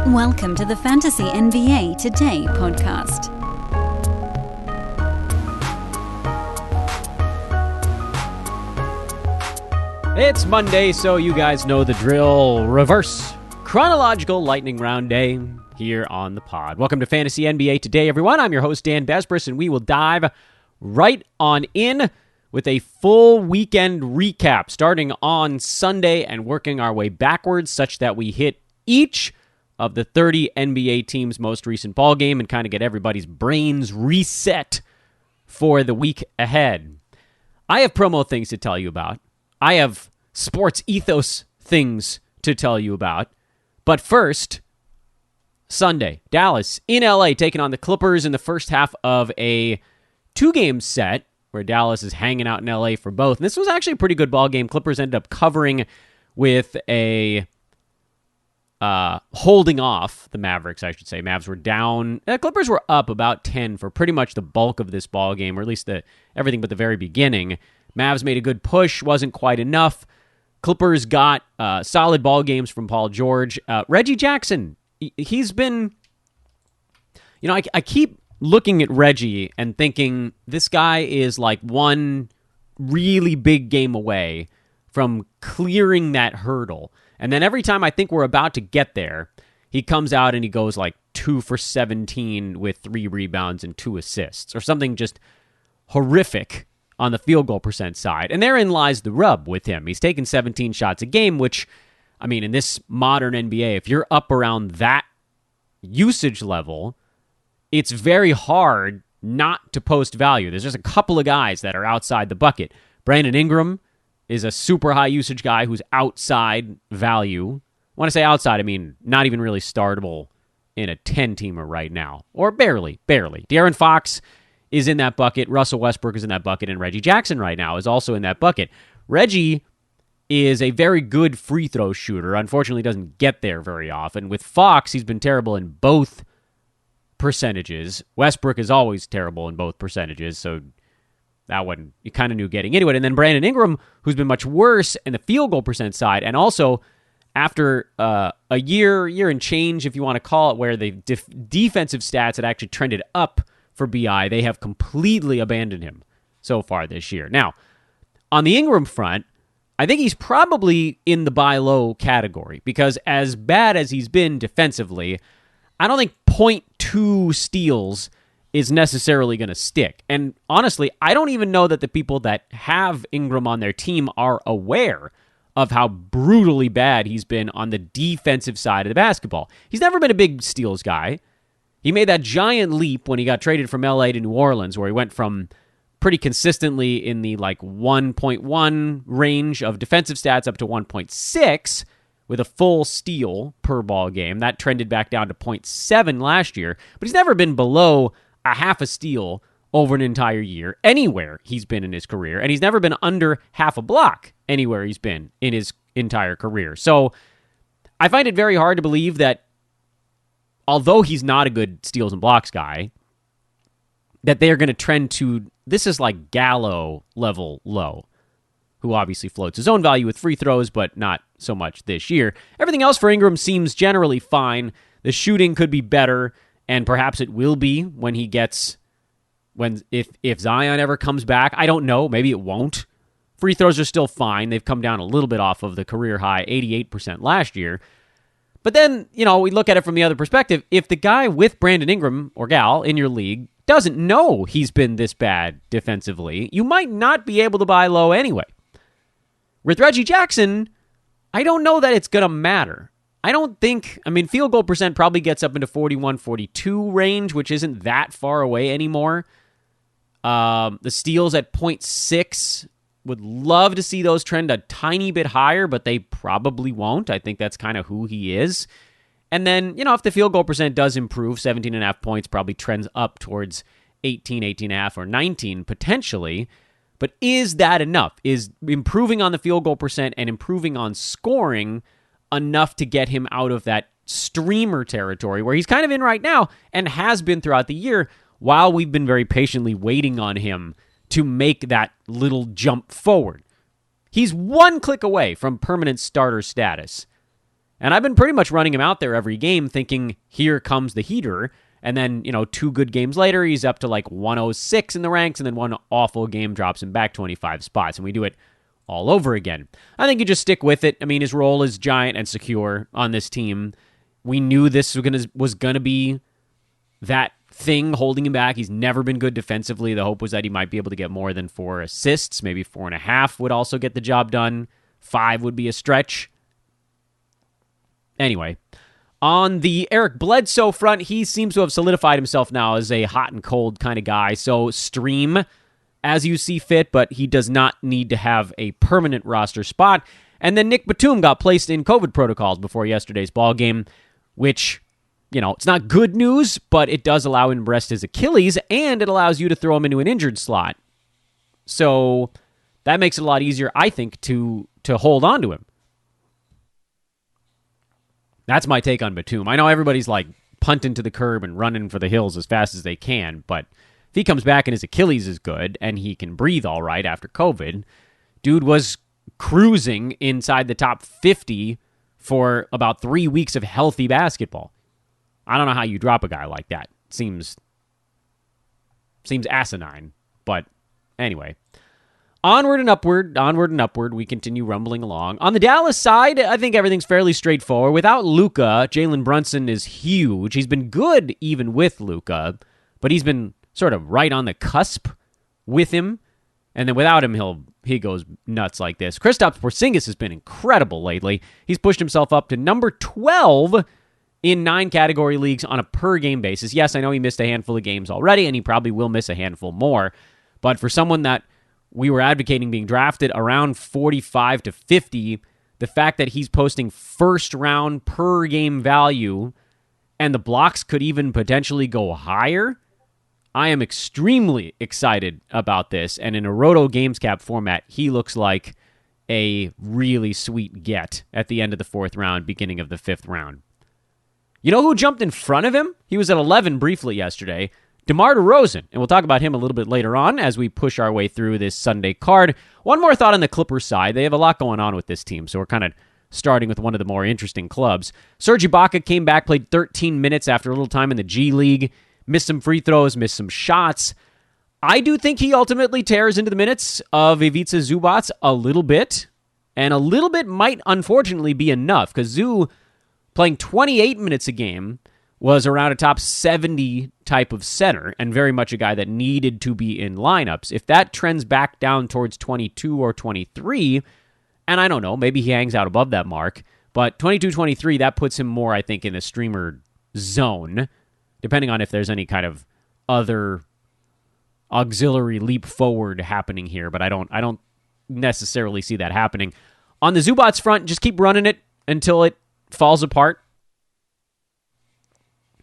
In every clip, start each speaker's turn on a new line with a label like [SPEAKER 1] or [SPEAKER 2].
[SPEAKER 1] Welcome to the Fantasy NBA Today podcast.
[SPEAKER 2] It's Monday, so you guys know the drill. Reverse chronological lightning round day here on the pod. Welcome to Fantasy NBA Today, everyone. I'm your host, Dan Besbris, and we will dive right on in with a full weekend recap starting on Sunday and working our way backwards such that we hit each of the 30 NBA teams' most recent ball game and kind of get everybody's brains reset for the week ahead. I have promo things to tell you about. I have sports ethos things to tell you about. But first, Sunday, Dallas in LA taking on the Clippers in the first half of a two-game set where Dallas is hanging out in LA for both. And this was actually a pretty good ball game. Clippers ended up covering with a holding off the Mavericks, I should say. Mavs were down. Clippers were up about 10 for pretty much the bulk of this ball game, or at least everything but the very beginning. Mavs made a good push, wasn't quite enough. Clippers got solid ball games from Paul George. Reggie Jackson, he's been, I keep looking at Reggie and thinking this guy is like one really big game away from clearing that hurdle. And then every time I think we're about to get there, he comes out and he goes like 2 for 17 with 3 rebounds and 2 assists, or something just horrific on the field goal percent side. And therein lies the rub with him. He's taking 17 shots a game, which, I mean, in this modern NBA, if you're up around that usage level, it's very hard not to post value. There's just a couple of guys that are outside the bucket. Brandon Ingram is a super high usage guy who's outside value. When I say outside, I mean not even really startable in a 10-teamer right now. Or barely. De'Aaron Fox is in that bucket. Russell Westbrook is in that bucket. And Reggie Jackson right now is also in that bucket. Reggie is a very good free throw shooter. Unfortunately, doesn't get there very often. With Fox, he's been terrible in both percentages. Westbrook is always terrible in both percentages, so that one you kind of knew getting into it. And then Brandon Ingram, who's been much worse in the field goal percent side, and also after a year and change, if you want to call it, where the defensive stats had actually trended up for BI, they have completely abandoned him so far this year. Now, on the Ingram front, I think he's probably in the buy low category, because as bad as he's been defensively, I don't think 0.2 steals is necessarily going to stick. And honestly, I don't even know that the people that have Ingram on their team are aware of how brutally bad he's been on the defensive side of the basketball. He's never been a big steals guy. He made that giant leap when he got traded from LA to New Orleans, where he went from pretty consistently in the 1.1 range of defensive stats up to 1.6 with a full steal per ball game. That trended back down to 0.7 last year, but he's never been below a half a steal over an entire year anywhere he's been in his career, and he's never been under half a block anywhere he's been in his entire career. So I find it very hard to believe that, although he's not a good steals and blocks guy, that they are going to trend to, this is like Gallo level low, who obviously floats his own value with free throws, but not so much this year. Everything else for Ingram seems generally fine. The shooting could be better, and perhaps it will be when he gets, if Zion ever comes back. I don't know. Maybe it won't. Free throws are still fine. They've come down a little bit off of the career high, 88% last year. But then, we look at it from the other perspective. If the guy with Brandon Ingram, or gal, in your league doesn't know he's been this bad defensively, you might not be able to buy low anyway. With Reggie Jackson, I don't know that it's going to matter. I don't think, field goal percent probably gets up into 41, 42 range, which isn't that far away anymore. The steals at 0.6, would love to see those trend a tiny bit higher, but they probably won't. I think that's kind of who he is. And then, if the field goal percent does improve, 17.5 points probably trends up towards 18, 18.5, or 19 potentially. But is that enough? Is improving on the field goal percent and improving on scoring enough to get him out of that streamer territory where he's kind of in right now and has been throughout the year, while we've been very patiently waiting on him to make that little jump forward? He's one click away from permanent starter status. And I've been pretty much running him out there every game thinking, here comes the heater. And then, 2 good games later, he's up to like 106 in the ranks, and then one awful game drops him back 25 spots, and we do it all over again. I think you just stick with it. I mean, his role is giant and secure on this team. We knew this was gonna be that thing holding him back. He's never been good defensively. The hope was that he might be able to get more than 4 assists. Maybe 4.5 would also get the job done. 5 would be a stretch. Anyway, on the Eric Bledsoe front, he seems to have solidified himself now as a hot and cold kind of guy. So stream as you see fit, but he does not need to have a permanent roster spot. And then Nick Batum got placed in COVID protocols before yesterday's ball game, which, it's not good news, but it does allow him to rest his Achilles, and it allows you to throw him into an injured slot. So that makes it a lot easier, I think, to hold on to him. That's my take on Batum. I know everybody's like punting to the curb and running for the hills as fast as they can, but if he comes back and his Achilles is good and he can breathe all right after COVID, dude was cruising inside the top 50 for about 3 weeks of healthy basketball. I don't know how you drop a guy like that. Seems asinine, but anyway. Onward and upward, we continue rumbling along. On the Dallas side, I think everything's fairly straightforward. Without Luka, Jalen Brunson is huge. He's been good even with Luka, but he's been sort of right on the cusp with him. And then without him, he goes nuts like this. Kristaps Porzingis has been incredible lately. He's pushed himself up to number 12 in 9 category leagues on a per-game basis. Yes, I know he missed a handful of games already, and he probably will miss a handful more. But for someone that we were advocating being drafted around 45 to 50, the fact that he's posting first-round per-game value and the blocks could even potentially go higher, I am extremely excited about this. And in a Roto Games Cap format, he looks like a really sweet get at the end of the 4th round, beginning of the 5th round. You know who jumped in front of him? He was at 11 briefly yesterday. DeMar DeRozan, and we'll talk about him a little bit later on as we push our way through this Sunday card. One more thought on the Clippers side. They have a lot going on with this team, so we're kind of starting with one of the more interesting clubs. Serge Ibaka came back, played 13 minutes after a little time in the G League, missed some free throws, missed some shots. I do think he ultimately tears into the minutes of Ivica Zubac a little bit, and a little bit might unfortunately be enough, because Zoo, playing 28 minutes a game, was around a top 70 type of center and very much a guy that needed to be in lineups. If that trends back down towards 22 or 23, and I don't know, maybe he hangs out above that mark, but 22, 23, that puts him more, I think, in the streamer zone, depending on if there's any kind of other auxiliary leap forward happening here, but I don't necessarily see that happening. On the Zubats front, just keep running it until it falls apart,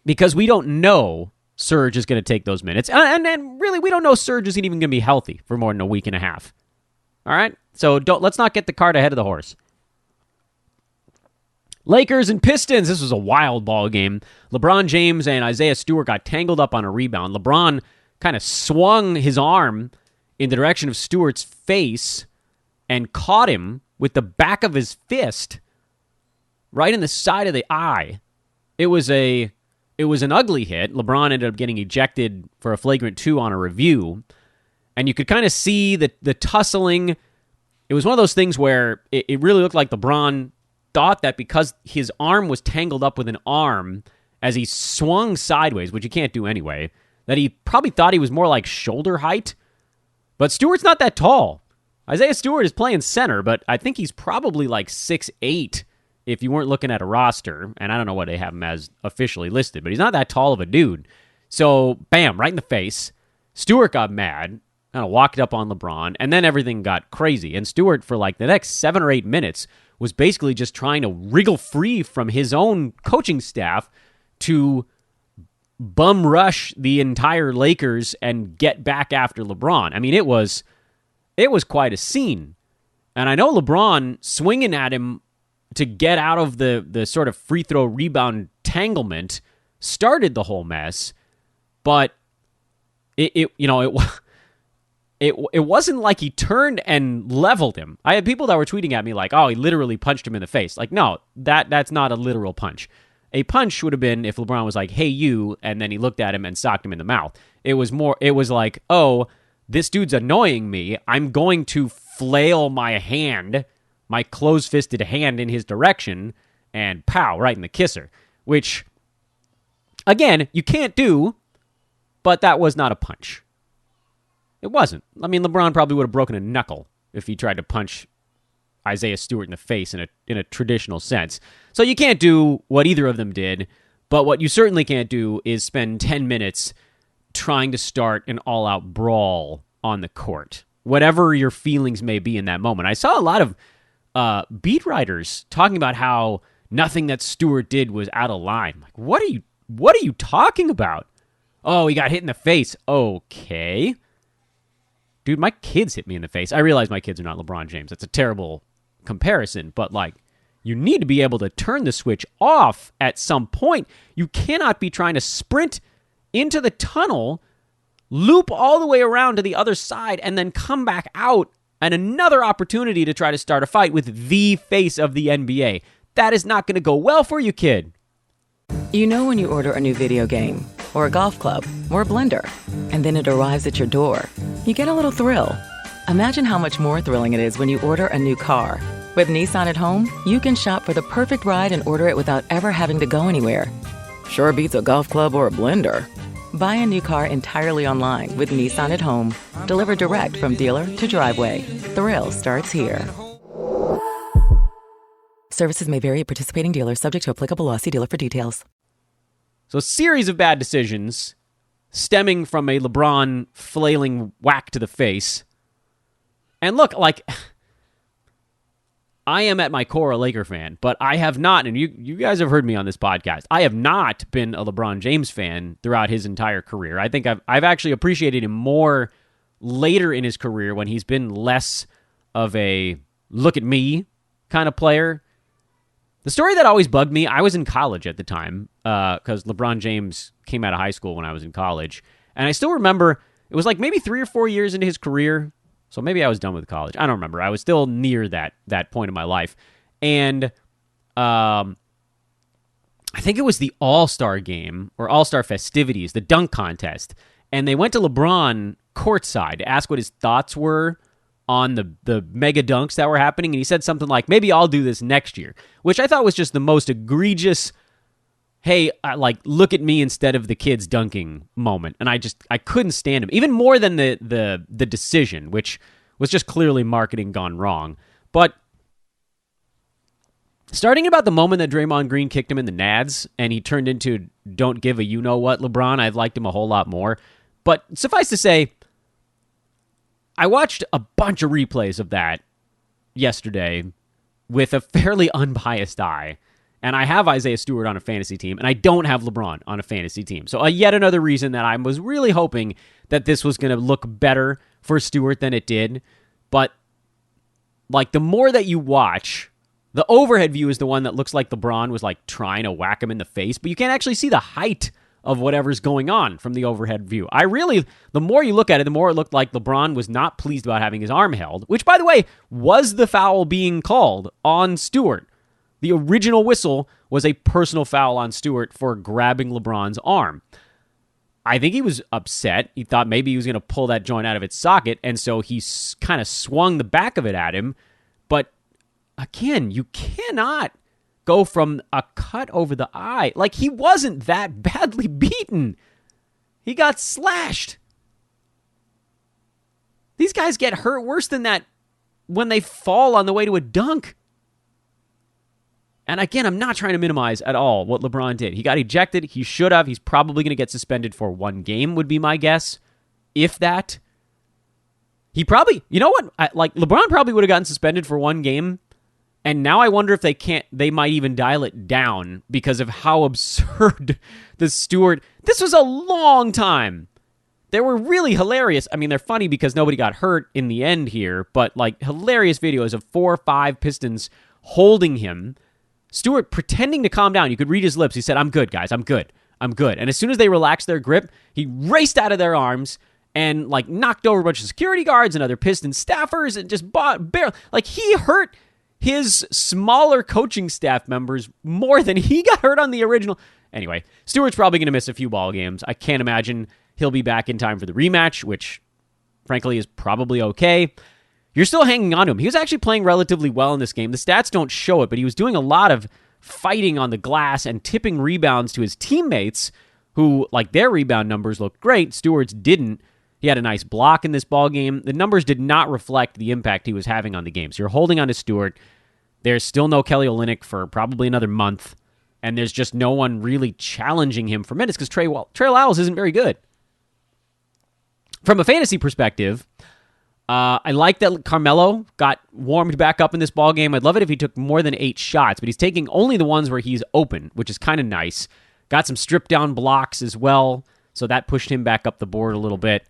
[SPEAKER 2] because we don't know Serge is going to take those minutes. And really, we don't know Serge isn't even going to be healthy for more than a week and a half. All right? So let's not get the cart ahead of the horse. Lakers and Pistons. This was a wild ball game. LeBron James and Isaiah Stewart got tangled up on a rebound. LeBron kind of swung his arm in the direction of Stewart's face and caught him with the back of his fist right in the side of the eye. It was an ugly hit. LeBron ended up getting ejected for a flagrant 2 on a review. And you could kind of see the tussling. It was one of those things where it really looked like LeBron thought that because his arm was tangled up with an arm as he swung sideways, which you can't do anyway, that he probably thought he was more like shoulder height. But Stewart's not that tall. Isaiah Stewart is playing center, but I think he's probably like 6'8", if you weren't looking at a roster, and I don't know what they have him as officially listed, but he's not that tall of a dude. So, bam, right in the face. Stewart got mad, kind of walked up on LeBron, and then everything got crazy. And Stewart, for like the next 7 or 8 minutes, was basically just trying to wriggle free from his own coaching staff to bum rush the entire Lakers and get back after LeBron. I mean, it was quite a scene. And I know LeBron swinging at him to get out of the sort of free throw rebound tanglement started the whole mess, but it it wasn't like he turned and leveled him. I had people that were tweeting at me like, oh, he literally punched him in the face. Like, no, that's not a literal punch. A punch would have been if LeBron was like, hey, you, and then he looked at him and socked him in the mouth. It was like, oh, this dude's annoying me. I'm going to flail my hand, my close-fisted hand in his direction, and pow, right in the kisser. Which, again, you can't do, but that was not a punch. It wasn't. I mean, LeBron probably would have broken a knuckle if he tried to punch Isaiah Stewart in the face in a traditional sense. So you can't do what either of them did, but what you certainly can't do is spend 10 minutes trying to start an all-out brawl on the court, whatever your feelings may be in that moment. I saw a lot of beat writers talking about how nothing that Stewart did was out of line. I'm like, what are you talking about? Oh, he got hit in the face. Okay. Dude, my kids hit me in the face. I realize my kids are not LeBron James. That's a terrible comparison, but like, you need to be able to turn the switch off at some point. You cannot be trying to sprint into the tunnel, loop all the way around to the other side, and then come back out and another opportunity to try to start a fight with the face of the NBA. That is not going to go well for you, kid.
[SPEAKER 3] You know when you order a new video game, or a golf club, or a blender, and then it arrives at your door, you get a little thrill. Imagine how much more thrilling it is when you order a new car. With Nissan at home, you can shop for the perfect ride and order it without ever having to go anywhere. Sure beats a golf club or a blender. Buy a new car entirely online with Nissan at home. Delivered direct from dealer to driveway. Thrill starts here. Services may vary at participating dealers, subject to applicable law. See dealer for details.
[SPEAKER 2] So a series of bad decisions stemming from a LeBron flailing whack to the face. And look, like, I am at my core a Laker fan, but I have not, and you guys have heard me on this podcast, I have not been a LeBron James fan throughout his entire career. I think I've actually appreciated him more later in his career when he's been less of a look at me kind of player. The story that always bugged me, I was in college at the time, because LeBron James came out of high school when I was in college, and I still remember, it was like maybe 3 or 4 years into his career, so maybe I was done with college. I don't remember. I was still near that point in my life, and I think it was the All-Star game, or All-Star festivities, the dunk contest, and they went to LeBron courtside to ask what his thoughts were on the mega dunks that were happening, and he said something like, maybe I'll do this next year, which I thought was just the most egregious, hey, like, look at me instead of the kids dunking moment. And I couldn't stand him, even more than the decision, which was just clearly marketing gone wrong. But starting about the moment that Draymond Green kicked him in the nads, and he turned into don't give a you-know-what LeBron, I've liked him a whole lot more. But suffice to say, I watched a bunch of replays of that yesterday with a fairly unbiased eye, and I have Isaiah Stewart on a fantasy team, and I don't have LeBron on a fantasy team. So yet another reason that I was really hoping that this was going to look better for Stewart than it did. But like, the more that you watch, the overhead view is the one that looks like LeBron was like trying to whack him in the face, but you can't actually see the height of whatever's going on from the overhead view. The more you look at it, the more it looked like LeBron was not pleased about having his arm held, which, by the way, was the foul being called on Stewart. The original whistle was a personal foul on Stewart for grabbing LeBron's arm. I think he was upset. He thought maybe he was going to pull that joint out of its socket, and so he kind of swung the back of it at him. But again, you cannot go from a cut over the eye. Like, he wasn't that badly beaten. He got slashed. These guys get hurt worse than that when they fall on the way to a dunk. And again, I'm not trying to minimize at all what LeBron did. He got ejected. He should have. He's probably going to get suspended for 1 game, would be my guess. If that. He probably, you know what? LeBron probably would have gotten suspended for 1 game. And now I wonder if they might even dial it down because of how absurd the Stewart. This was a long time. They were really hilarious. I mean, they're funny because nobody got hurt in the end here, but like, hilarious videos of 4 or 5 Pistons holding him. Stewart pretending to calm down. You could read his lips. He said, I'm good, guys. I'm good. And as soon as they relaxed their grip, he raced out of their arms and like knocked over a bunch of security guards and other Pistons staffers and just barely, like he hurt his smaller coaching staff members more than he got hurt on the original. Anyway, Stewart's probably going to miss a few ball games. I can't imagine he'll be back in time for the rematch, which frankly is probably okay. You're still hanging on to him. He was actually playing relatively well in this game. The stats don't show it, but he was doing a lot of fighting on the glass and tipping rebounds to his teammates who, like, their rebound numbers looked great. Stewart's didn't. He had a nice block in this ball game. The numbers did not reflect the impact he was having on the game. So you're holding on to Stewart. There's still no Kelly Olynyk for probably another month, and there's just no one really challenging him for minutes because Trey Lyles isn't very good. From a fantasy perspective, I like that Carmelo got warmed back up in this ball game. I'd love it if he took more than 8 shots, but he's taking only the ones where he's open, which is kind of nice. Got some strip-down blocks as well, so that pushed him back up the board a little bit.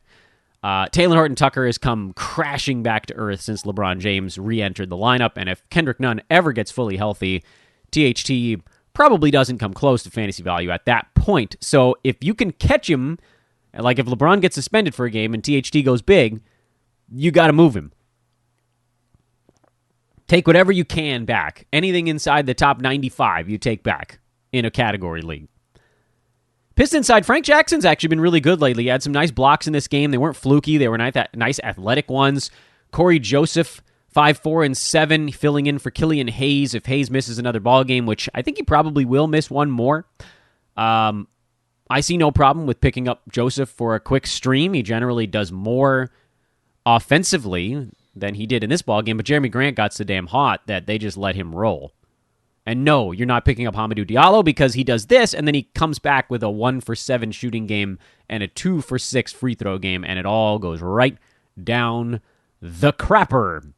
[SPEAKER 2] Taylor Horton-Tucker has come crashing back to earth since LeBron James re-entered the lineup, and if Kendrick Nunn ever gets fully healthy, THT probably doesn't come close to fantasy value at that point. So if you can catch him, like if LeBron gets suspended for a game and THT goes big, you got to move him. Take whatever you can back. Anything inside the top 95 you take back in a category league. Pistons side, Frank Jackson's actually been really good lately. He had some nice blocks in this game. They weren't fluky. They were nice athletic ones. Corey Joseph, 5'4" and 7, filling in for Killian Hayes if Hayes misses another ball game, which I think he probably will miss one more. I see no problem with picking up Joseph for a quick stream. He generally does more offensively than he did in this ball game, but Jeremy Grant got so damn hot that they just let him roll. And no, you're not picking up Hamidou Diallo because he does this, and then he comes back with a 1-for-7 shooting game and a 2-for-6 free throw game, and it all goes right down the crapper.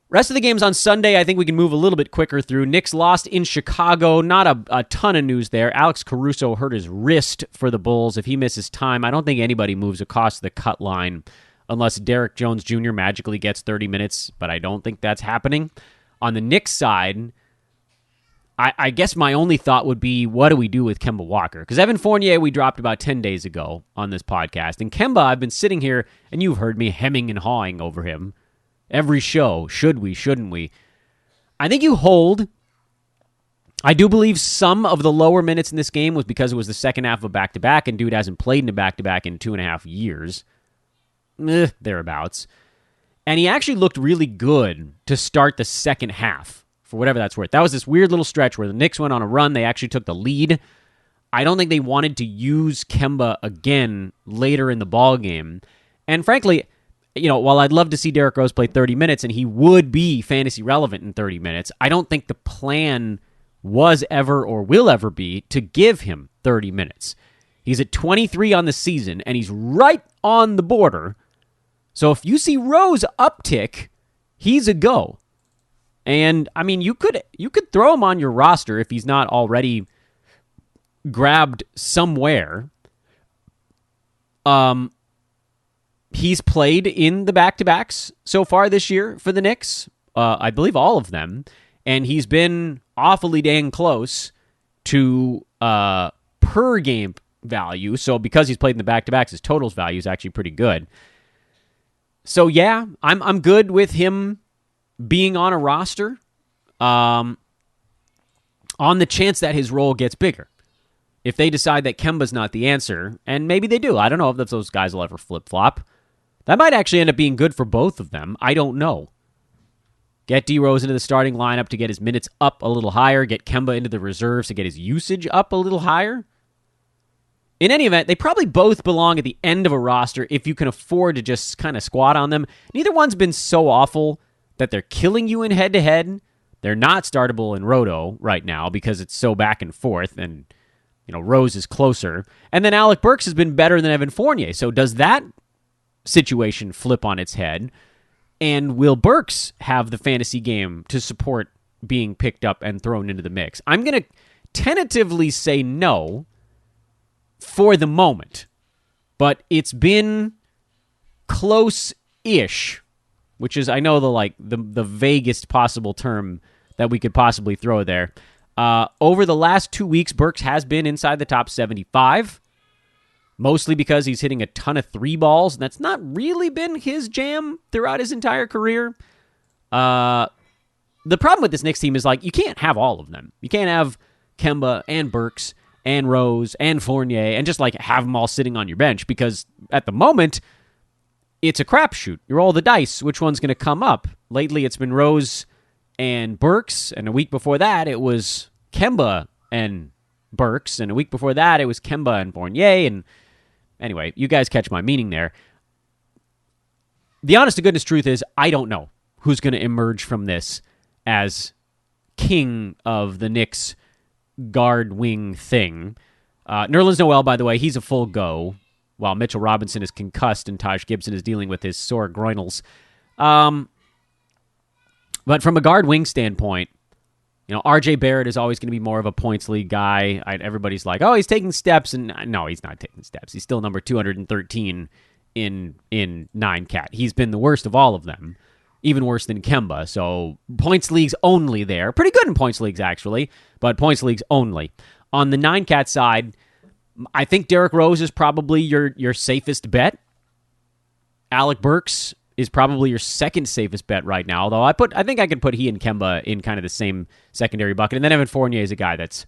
[SPEAKER 2] Rest of the games on Sunday, I think we can move a little bit quicker through. Knicks lost in Chicago. Not a ton of news there. Alex Caruso hurt his wrist for the Bulls. If he misses time, I don't think anybody moves across the cut line unless Derek Jones Jr. magically gets 30 minutes, but I don't think that's happening. On the Knicks side, I guess my only thought would be, what do we do with Kemba Walker? Because Evan Fournier we dropped about 10 days ago on this podcast. And Kemba, I've been sitting here, and you've heard me hemming and hawing over him. Every show, should we, shouldn't we? I think you hold. I do believe some of the lower minutes in this game was because it was the second half of a back-to-back, and dude hasn't played in a back-to-back in 2.5 years. Thereabouts. And he actually looked really good to start the second half. For whatever that's worth. That was this weird little stretch where the Knicks went on a run. They actually took the lead. I don't think they wanted to use Kemba again later in the ball game. And frankly, while I'd love to see Derrick Rose play 30 minutes and he would be fantasy relevant in 30 minutes, I don't think the plan was ever or will ever be to give him 30 minutes. He's at 23 on the season, and he's right on the border. So if you see Rose uptick, he's a go. And, I mean, you could throw him on your roster if he's not already grabbed somewhere. He's played in the back-to-backs so far this year for the Knicks. I believe all of them. And he's been awfully dang close to per-game value. So because he's played in the back-to-backs, his totals value is actually pretty good. So, yeah, I'm good with him being on a roster on the chance that his role gets bigger. If they decide that Kemba's not the answer, and maybe they do. I don't know if those guys will ever flip-flop. That might actually end up being good for both of them. I don't know. Get D. Rose into the starting lineup to get his minutes up a little higher. Get Kemba into the reserves to get his usage up a little higher. In any event, they probably both belong at the end of a roster if you can afford to just kind of squat on them. Neither one's been so awful that they're killing you in head-to-head. They're not startable in Roto right now because it's so back and forth, and Rose is closer. And then Alec Burks has been better than Evan Fournier. So does that situation flip on its head? And will Burks have the fantasy game to support being picked up and thrown into the mix? I'm going to tentatively say no for the moment. But it's been close-ish, which is, I know, the vaguest possible term that we could possibly throw there. Over the last 2 weeks, Burks has been inside the top 75. mostly because he's hitting a ton of three balls, and that's not really been his jam throughout his entire career. The problem with this Knicks team is, like, you can't have all of them. You can't have Kemba and Burks and Rose and Fournier and just, like, have them all sitting on your bench, because at the moment, it's a crapshoot. You roll the dice. Which one's going to come up? Lately, it's been Rose and Burks, and a week before that, it was Kemba and Burks, and a week before that, it was Kemba and Fournier, and anyway, you guys catch my meaning there. The honest to goodness truth is, I don't know who's going to emerge from this as king of the Knicks guard wing thing. Nerlens Noel, by the way, he's a full go, while Mitchell Robinson is concussed and Taj Gibson is dealing with his sore groinals. But from a guard wing standpoint, RJ Barrett is always going to be more of a points league guy. Everybody's like, oh, he's taking steps. And no, he's not taking steps. He's still number 213 in 9 cat. He's been the worst of all of them, even worse than Kemba. So points leagues only there. Pretty good in points leagues, actually, but points leagues only. On the 9 cat side, I think Derrick Rose is probably your safest bet. Alec Burks is probably your second safest bet right now, although I think I could put he and Kemba in kind of the same secondary bucket. And then Evan Fournier is a guy that's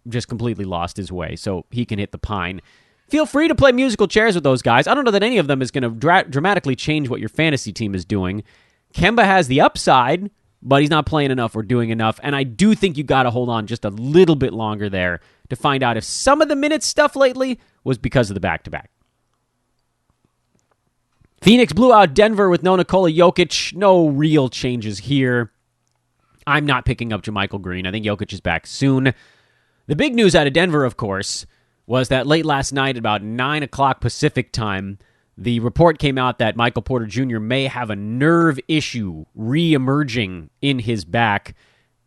[SPEAKER 2] just completely lost his way, so he can hit the pine. Feel free to play musical chairs with those guys. I don't know that any of them is going to dramatically change what your fantasy team is doing. Kemba has the upside, but he's not playing enough or doing enough, and I do think you got to hold on just a little bit longer there to find out if some of the minutes stuff lately was because of the back-to-back. Phoenix blew out Denver with no Nikola Jokic. No real changes here. I'm not picking up JaMychal Green. I think Jokic is back soon. The big news out of Denver, of course, was that late last night, about 9 o'clock Pacific time, the report came out that Michael Porter Jr. may have a nerve issue re-emerging in his back,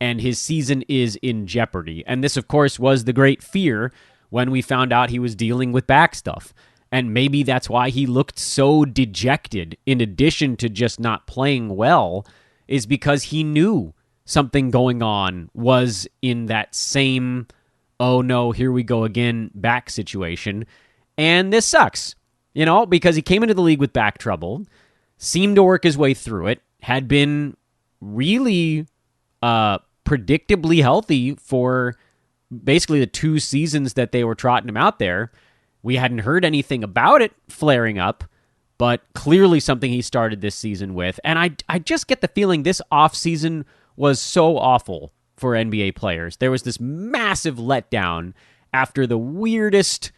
[SPEAKER 2] and his season is in jeopardy. And this, of course, was the great fear when we found out he was dealing with back stuff. And maybe that's why he looked so dejected, in addition to just not playing well, is because he knew something going on was in that same, oh no, here we go again, back situation. And this sucks, because he came into the league with back trouble, seemed to work his way through it, had been really predictably healthy for basically the 2 seasons that they were trotting him out there. We hadn't heard anything about it flaring up, but clearly something he started this season with. And I just get the feeling this offseason was so awful for NBA players. There was this massive letdown after the weirdest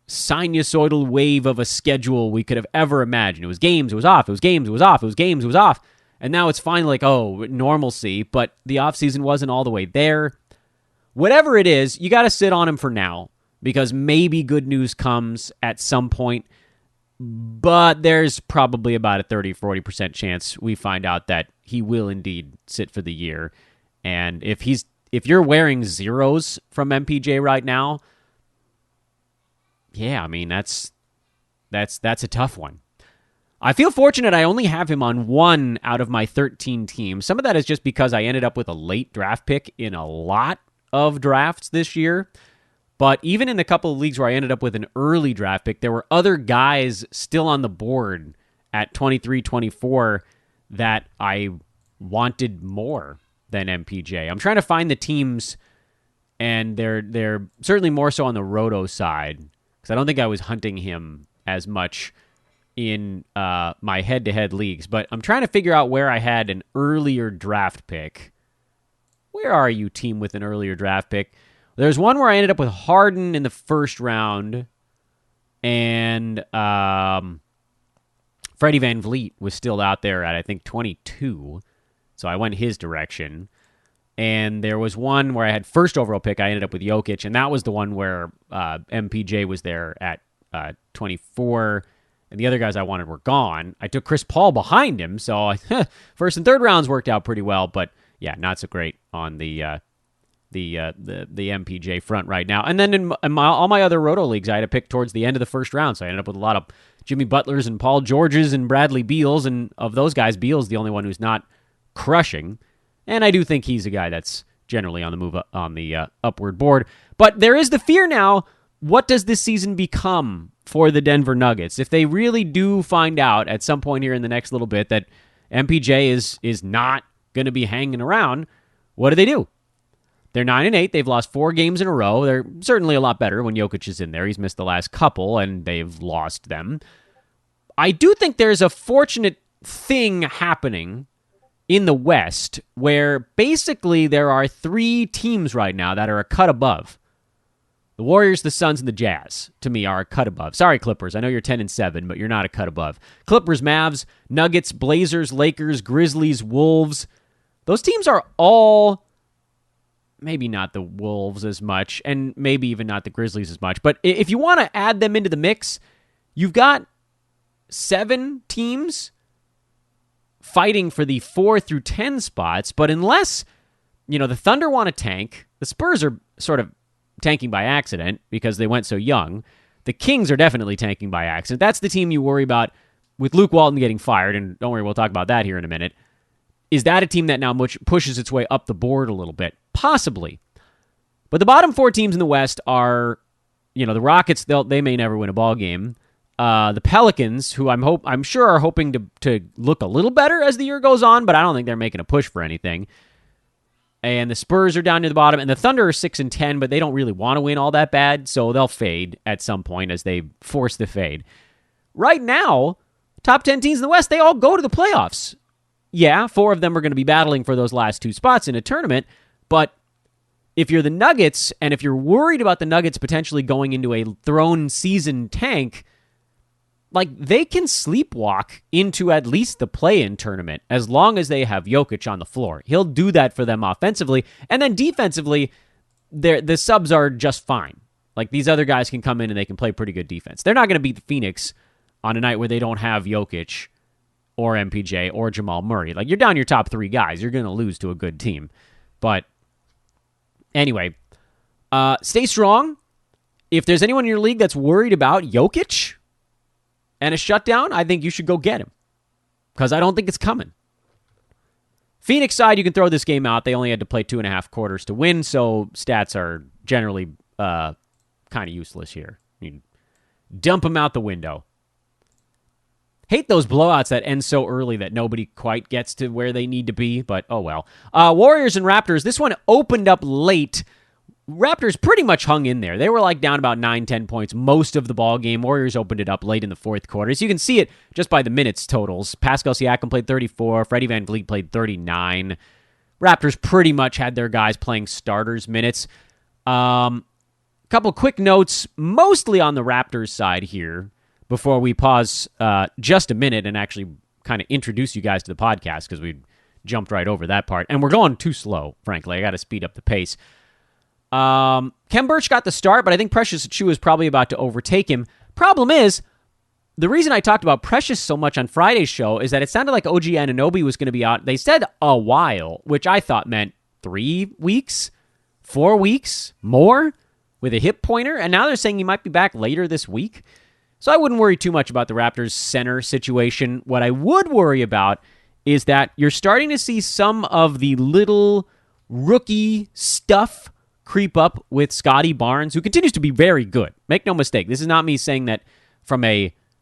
[SPEAKER 2] sinusoidal wave of a schedule we could have ever imagined. It was games, it was off, it was games, it was off, it was games, it was off. And now it's finally like, oh, normalcy, but the offseason wasn't all the way there. Whatever it is, you got to sit on him for now, because maybe good news comes at some point, but there's probably about a 30-40% chance we find out that he will indeed sit for the year. And if you're wearing zeros from MPJ right now, yeah, I mean, that's a tough one. I feel fortunate I only have him on 1 out of my 13 teams. Some of that is just because I ended up with a late draft pick in a lot of drafts this year. But even in a couple of leagues where I ended up with an early draft pick, there were other guys still on the board at 23, 24 that I wanted more than MPJ. I'm trying to find the teams, and they're certainly more so on the Roto side, because I don't think I was hunting him as much in my head-to-head leagues. But I'm trying to figure out where I had an earlier draft pick. Where are you, team with an earlier draft pick? There's one where I ended up with Harden in the first round, and Freddie Van Vliet was still out there at, I think, 22, so I went his direction. And there was one where I had first overall pick, I ended up with Jokic, and that was the one where MPJ was there at 24, and the other guys I wanted were gone. I took Chris Paul behind him, so first and third rounds worked out pretty well, but yeah, not so great on the MPJ front right now. And then in all my other Roto leagues, I had a pick towards the end of the first round, so I ended up with a lot of Jimmy Butlers and Paul Georges and Bradley Beals, and of those guys, Beals the only one who's not crushing. And I do think he's a guy that's generally on the move on the upward board. But there is the fear now what does this season become for the Denver Nuggets? If they really do find out at some point here in the next little bit that MPJ is not going to be hanging around, what do? They're 9-8. They've lost 4 games in a row. They're certainly a lot better when Jokic is in there. He's missed the last couple, and they've lost them. I do think there's a fortunate thing happening in the West where basically there are 3 teams right now that are a cut above. The Warriors, the Suns, and the Jazz, to me, are a cut above. Sorry, Clippers. I know you're 10-7, but you're not a cut above. Clippers, Mavs, Nuggets, Blazers, Lakers, Grizzlies, Wolves. Those teams are all, maybe not the Wolves as much, and maybe even not the Grizzlies as much. But if you want to add them into the mix, you've got 7 teams fighting for the 4 through 10 spots. But unless, the Thunder want to tank, the Spurs are sort of tanking by accident because they went so young. The Kings are definitely tanking by accident. That's the team you worry about with Luke Walton getting fired, and don't worry, we'll talk about that here in a minute. Is that a team that now pushes its way up the board a little bit? Possibly. But the bottom 4 teams in the West are, the Rockets, they may never win a ball game. The Pelicans, who I'm sure are hoping to look a little better as the year goes on, but I don't think they're making a push for anything. And the Spurs are down near the bottom, and the Thunder are 6-10, but they don't really want to win all that bad, so they'll fade at some point as they force the fade. Right now, top 10 teams in the West, they all go to the playoffs. Yeah, 4 of them are going to be battling for those last 2 spots in a tournament, but if you're the Nuggets, and if you're worried about the Nuggets potentially going into a throne season tank, they can sleepwalk into at least the play-in tournament as long as they have Jokic on the floor. He'll do that for them offensively, and then defensively, the subs are just fine. These other guys can come in and they can play pretty good defense. They're not going to beat the Phoenix on a night where they don't have Jokic or MPJ or Jamal Murray. You're down your top 3 guys. You're going to lose to a good team. But anyway, stay strong. If there's anyone in your league that's worried about Jokic and a shutdown, I think you should go get him because I don't think it's coming. Phoenix side, you can throw this game out. They only had to play 2.5 quarters to win, so stats are generally kind of useless here. Dump them out the window. Hate those blowouts that end so early that nobody quite gets to where they need to be, but oh well. Warriors and Raptors, this one opened up late. Raptors pretty much hung in there. They were down about 9-10 points most of the ball game. Warriors opened it up late in the 4th quarter. So you can see it just by the minutes totals. Pascal Siakam played 34. Freddie VanVleet played 39. Raptors pretty much had their guys playing starters minutes. Couple quick notes, mostly on the Raptors side here, before we pause just a minute and actually kind of introduce you guys to the podcast because we jumped right over that part. And we're going too slow, frankly. I got to speed up the pace. Kem Birch got the start, but I think Precious Achiuwa is probably about to overtake him. Problem is, the reason I talked about Precious so much on Friday's show is that it sounded like OG Anunoby was going to be out. They said a while, which I thought meant 3 weeks, 4 weeks, more, with a hip pointer, and now they're saying he might be back later this week. So I wouldn't worry too much about the Raptors' center situation. What I would worry about is that you're starting to see some of the little rookie stuff creep up with Scotty Barnes, who continues to be very good. Make no mistake. This is not me saying that from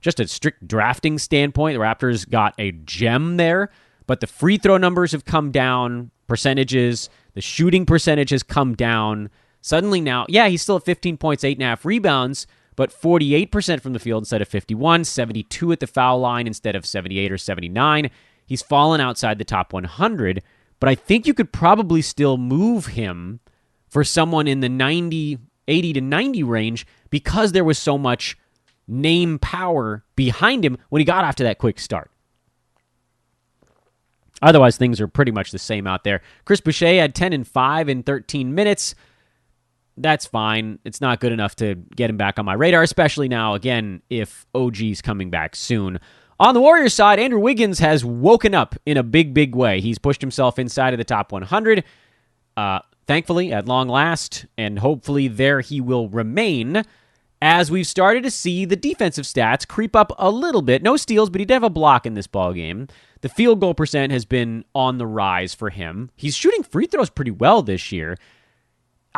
[SPEAKER 2] just a strict drafting standpoint. The Raptors got a gem there, but the free throw numbers have come down, percentages, the shooting percentage has come down. Suddenly now, he's still at 15 points, 8.5 rebounds, but 48% from the field instead of 51, 72 at the foul line instead of 78 or 79. He's fallen outside the top 100, but I think you could probably still move him for someone in the 80 to 90 range because there was so much name power behind him when he got off to that quick start. Otherwise, things are pretty much the same out there. Chris Boucher had 10 and 5 in 13 minutes. That's fine. It's not good enough to get him back on my radar, especially now, again, if OG's coming back soon. On the Warriors side, Andrew Wiggins has woken up in a big, big way. He's pushed himself inside of the top 100. Thankfully, at long last, and hopefully there he will remain, as we've started to see the defensive stats creep up a little bit. No steals, but he did have a block in this ballgame. The field goal percent has been on the rise for him. He's shooting free throws pretty well this year.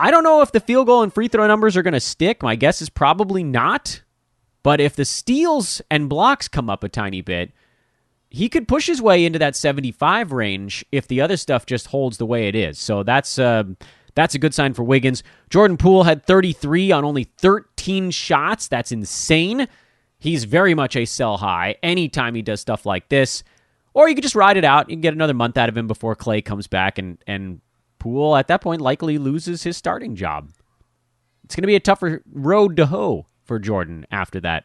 [SPEAKER 2] I don't know if the field goal and free throw numbers are going to stick. My guess is probably not. But if the steals and blocks come up a tiny bit, he could push his way into that 75 range if the other stuff just holds the way it is. So that's a good sign for Wiggins. Jordan Poole had 33 on only 13 shots. That's insane. He's very much a sell high anytime he does stuff like this. Or you could just ride it out. You can get another month out of him before Clay comes back, and Poole at that point likely loses his starting job. It's going to be a tougher road to hoe for Jordan after that.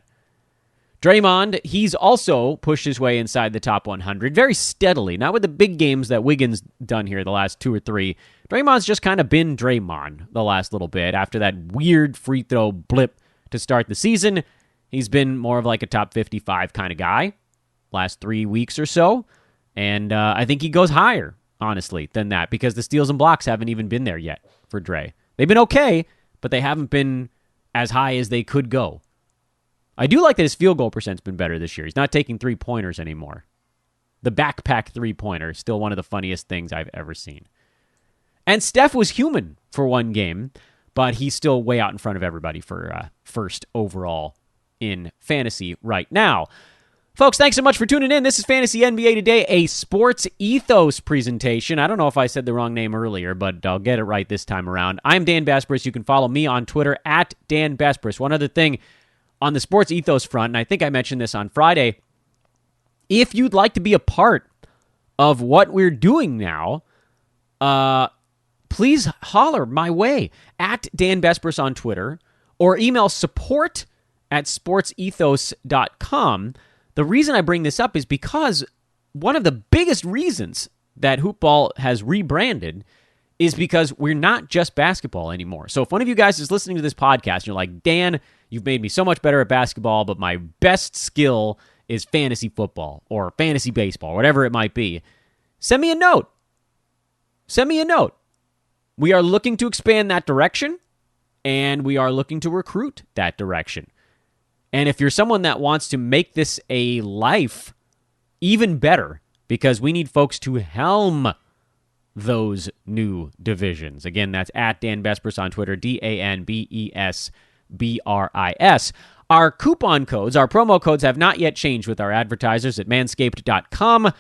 [SPEAKER 2] Draymond, he's also pushed his way inside the top 100 very steadily. Not with the big games that Wiggins done here the last 2 or 3. Draymond's just kind of been Draymond the last little bit. After that weird free throw blip to start the season, he's been more of like a top 55 kind of guy last 3 weeks or so. And I think he goes higher, honestly, than that because the steals and blocks haven't even been there yet for Dre. They've been okay, but they haven't been as high as they could go. I do like that his field goal percent's been better this year. He's not taking three-pointers anymore. The backpack three-pointer is still one of the funniest things I've ever seen. And Steph was human for one game, but he's still way out in front of everybody for first overall in fantasy right now. Folks, thanks so much for tuning in. This is Fantasy NBA Today, a Sports Ethos presentation. I don't know if I said the wrong name earlier, but I'll get it right this time around. I'm Dan Baspris. You can follow me on Twitter at Dan Baspris. One other thing on the Sports Ethos front, and I think I mentioned this on Friday, if you'd like to be a part of what we're doing now, please holler my way at Dan Baspris on Twitter or email support@sportsethos.com. The reason I bring this up is because one of the biggest reasons that Hoopball has rebranded is because we're not just basketball anymore. So if one of you guys is listening to this podcast and you're like, Dan, you've made me so much better at basketball, but my best skill is fantasy football or fantasy baseball, whatever it might be, send me a note. Send me a note. We are looking to expand that direction, and we are looking to recruit that direction. And if you're someone that wants to make this a life, even better, because we need folks to helm those new divisions. Again, that's at Dan Baspris on Twitter, DanBesbris. Our coupon codes, our promo codes have not yet changed with our advertisers at manscaped.com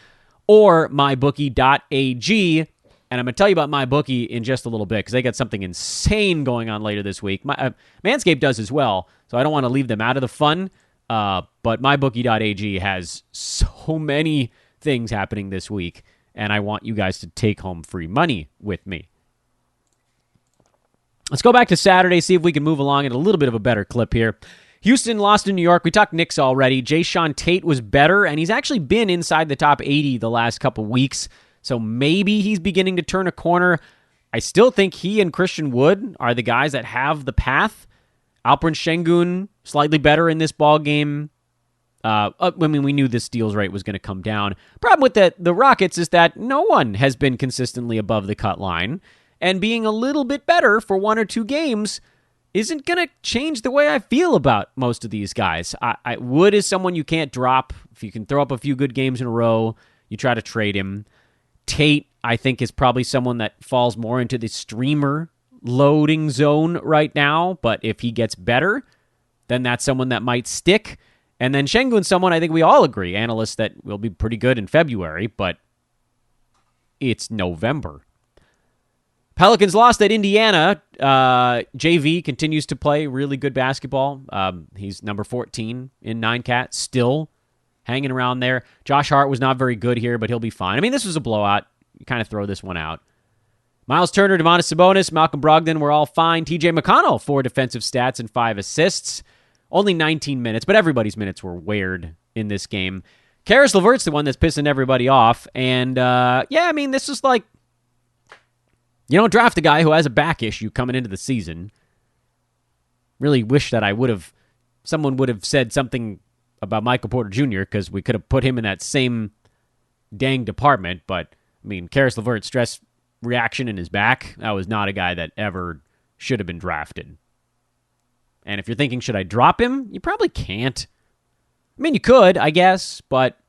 [SPEAKER 2] or mybookie.ag. And I'm going to tell you about MyBookie in just a little bit because they got something insane going on later this week. Manscaped does as well, so I don't want to leave them out of the fun. But mybookie.ag has so many things happening this week, and I want you guys to take home free money with me. Let's go back to Saturday, see if we can move along at a little bit of a better clip here. Houston lost in New York. We talked Knicks already. Jayshawn Tate was better, and he's actually been inside the top 80 the last couple weeks, so maybe he's beginning to turn a corner. I still think he and Christian Wood are the guys that have the path. Alperen Şengün, slightly better in this ball game. We knew the steals rate was going to come down. Problem with the Rockets is that no one has been consistently above the cut line, and being a little bit better for 1 or 2 games isn't going to change the way I feel about most of these guys. Wood is someone you can't drop. If you can throw up a few good games in a row, you try to trade him. Tate, I think, is probably someone that falls more into the streamer loading zone right now, but if he gets better, then that's someone that might stick. And then Şengün, someone I think we all agree, analysts, that will be pretty good in February, but it's November. Pelicans lost at Indiana. JV continues to play really good basketball. He's number 14 in 9-cat, still hanging around there. Josh Hart was not very good here, but he'll be fine. I mean, this was a blowout. You kind of throw this one out. Miles Turner, Domantas Sabonis, Malcolm Brogdon were all fine. TJ McConnell, 4 defensive stats and 5 assists. Only 19 minutes, but everybody's minutes were weird in this game. Karis LeVert's the one that's pissing everybody off. And, this is like, you don't draft a guy who has a back issue coming into the season. Really wish that someone would have said something about Michael Porter Jr. because we could have put him in that same dang department. But, Karis LeVert's stress reaction in his back, that was not a guy that ever should have been drafted. And if you're thinking, should I drop him? You probably can't. You could, I guess, but